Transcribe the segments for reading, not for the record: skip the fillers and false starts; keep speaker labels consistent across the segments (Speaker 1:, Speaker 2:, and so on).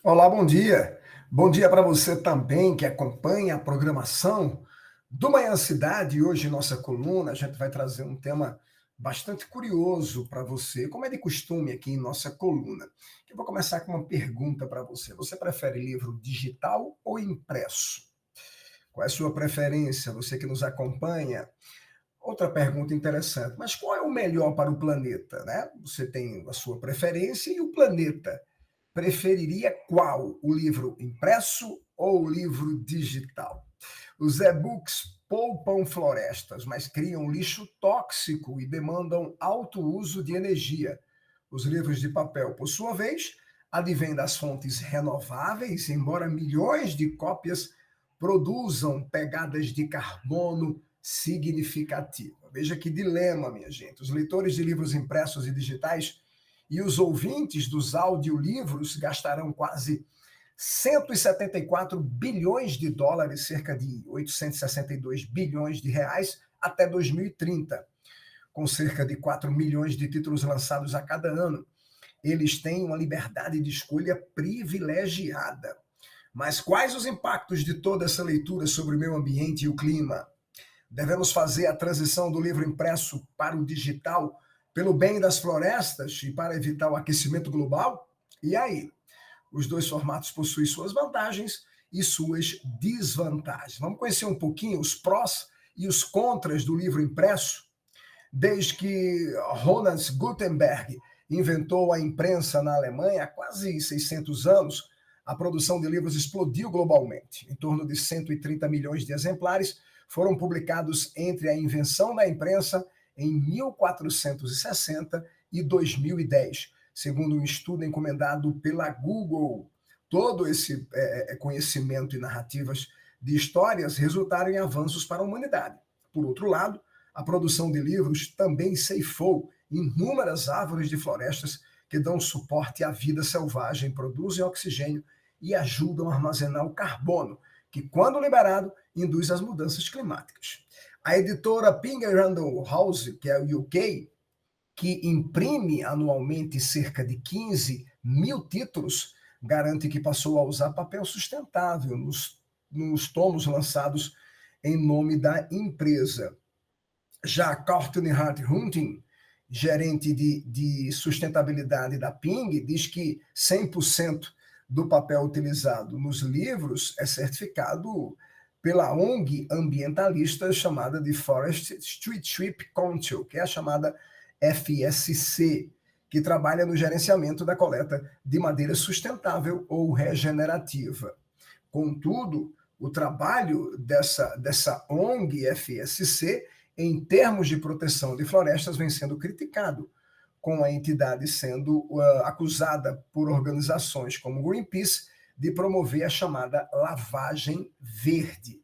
Speaker 1: Olá, bom dia. Bom dia para você também que acompanha a programação do Manhã Cidade. E hoje, nossa coluna, a gente vai trazer um tema bastante curioso para você, como é de costume aqui em nossa coluna. Eu vou começar com uma pergunta para você. Você prefere livro digital ou impresso? Qual é a sua preferência? Você que nos acompanha. Outra pergunta interessante, mas qual é o melhor para o planeta, né? Você tem a sua preferência e o planeta. Preferiria qual? O livro impresso ou o livro digital? Os e-books poupam florestas, mas criam lixo tóxico e demandam alto uso de energia. Os livros de papel, por sua vez, advêm das fontes renováveis, embora milhões de cópias produzam pegadas de carbono significativas. Veja que dilema, minha gente. Os leitores de livros impressos e digitais e os ouvintes dos audiolivros gastarão quase 174 bilhões de dólares, cerca de 862 bilhões de reais, até 2030, com cerca de 4 milhões de títulos lançados a cada ano. Eles têm uma liberdade de escolha privilegiada. Mas quais os impactos de toda essa leitura sobre o meio ambiente e o clima? Devemos fazer a transição do livro impresso para o digital pelo bem das florestas e para evitar o aquecimento global? E aí? Os dois formatos possuem suas vantagens e suas desvantagens. Vamos conhecer um pouquinho os prós e os contras do livro impresso? Desde que Johannes Gutenberg inventou a imprensa na Alemanha há quase 600 anos, a produção de livros explodiu globalmente. Em torno de 130 milhões de exemplares foram publicados entre a invenção da imprensa em 1460 e 2010, segundo um estudo encomendado pela Google. Todo esse conhecimento e narrativas de histórias resultaram em avanços para a humanidade. Por outro lado, a produção de livros também ceifou inúmeras árvores de florestas que dão suporte à vida selvagem, produzem oxigênio e ajudam a armazenar o carbono, que, quando liberado, induz as mudanças climáticas. A editora Penguin Random House, que é o UK, que imprime anualmente cerca de 15 mil títulos, garante que passou a usar papel sustentável nos tomos lançados em nome da empresa. Já Courtney Hart Hunting, gerente de sustentabilidade da Ping, diz que 100% do papel utilizado nos livros é certificado pela ONG ambientalista chamada de Forest Stewardship Council, que é a chamada FSC, que trabalha no gerenciamento da coleta de madeira sustentável ou regenerativa. Contudo, o trabalho dessa ONG FSC, em termos de proteção de florestas, vem sendo criticado, com a entidade sendo acusada por organizações como Greenpeace de promover a chamada lavagem verde.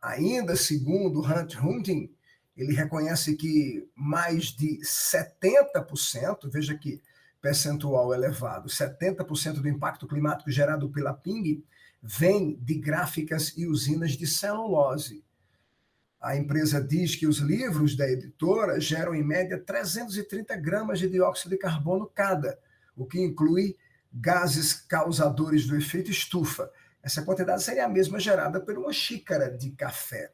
Speaker 1: Ainda segundo Hunt Hunting, ele reconhece que mais de 70%, veja que percentual elevado, 70% do impacto climático gerado pela Ping vem de gráficas e usinas de celulose. A empresa diz que os livros da editora geram, em média, 330 gramas de dióxido de carbono cada, o que inclui gases causadores do efeito estufa. Essa quantidade seria a mesma gerada por uma xícara de café.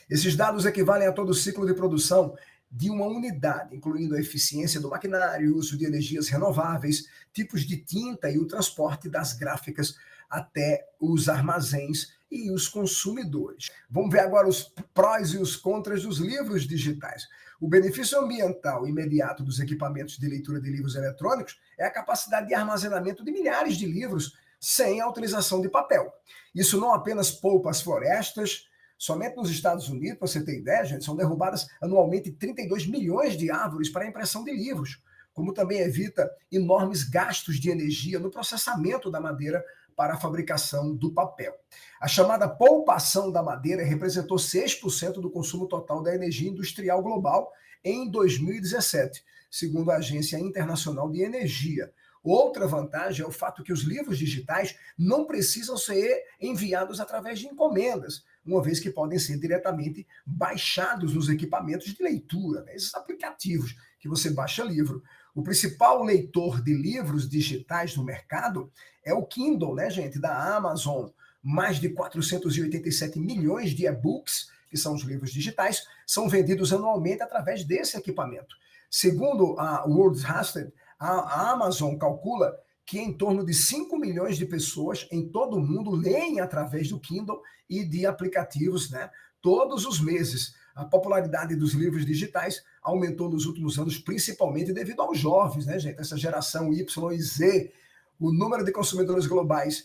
Speaker 1: Esses dados equivalem a todo o ciclo de produção de uma unidade, incluindo a eficiência do maquinário, o uso de energias renováveis, tipos de tinta e o transporte das gráficas até os armazéns e os consumidores. Vamos ver agora os prós e os contras dos livros digitais. O benefício ambiental imediato dos equipamentos de leitura de livros eletrônicos é a capacidade de armazenamento de milhares de livros sem a utilização de papel. Isso não apenas poupa as florestas. Somente nos Estados Unidos, para você ter ideia, gente, são derrubadas anualmente 32 milhões de árvores para a impressão de livros, como também evita enormes gastos de energia no processamento da madeira para a fabricação do papel. A chamada poupação da madeira representou 6% do consumo total da energia industrial global em 2017, segundo a Agência Internacional de Energia. Outra vantagem é o fato que os livros digitais não precisam ser enviados através de encomendas, uma vez que podem ser diretamente baixados nos equipamentos de leitura, né? Esses aplicativos que você baixa livro. O principal leitor de livros digitais no mercado é o Kindle, né, gente, da Amazon. Mais de 487 milhões de e-books, que são os livros digitais, são vendidos anualmente através desse equipamento. Segundo a World Husted, a Amazon calcula que em torno de 5 milhões de pessoas em todo o mundo leem através do Kindle e de aplicativos, né, todos os meses. A popularidade dos livros digitais aumentou nos últimos anos, principalmente devido aos jovens, né, gente? Essa geração Y e Z. O número de consumidores globais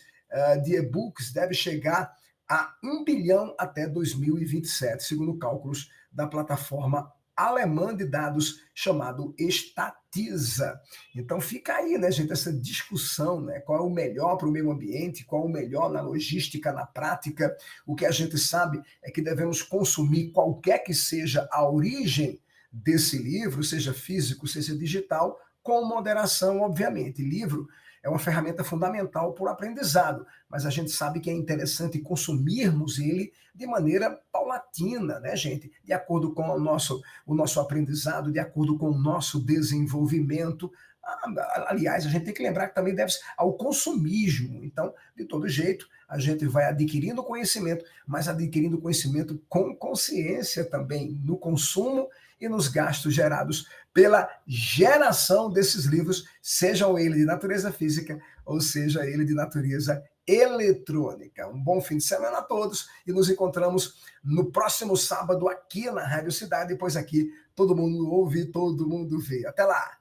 Speaker 1: de e-books deve chegar a 1 bilhão até 2027, segundo cálculos da plataforma alemã de dados chamado Statisa. Então fica aí, né, gente, essa discussão, né? Qual é o melhor para o meio ambiente, qual é o melhor na logística, na prática. O que a gente sabe é que devemos consumir qualquer que seja a origem desse livro, seja físico, seja digital, com moderação, obviamente. Livro é uma ferramenta fundamental para o aprendizado, mas a gente sabe que é interessante consumirmos ele de maneira paulatina, né, gente? De acordo com o nosso aprendizado, de acordo com o nosso desenvolvimento. Aliás, a gente tem que lembrar que também deve-se ao consumismo. Então, de todo jeito, a gente vai adquirindo conhecimento, mas adquirindo conhecimento com consciência também no consumo e nos gastos gerados pela geração desses livros, sejam eles de natureza física ou seja ele de natureza eletrônica. Um bom fim de semana a todos e nos encontramos no próximo sábado aqui na Rádio Cidade, pois aqui todo mundo ouve, todo mundo vê. Até lá!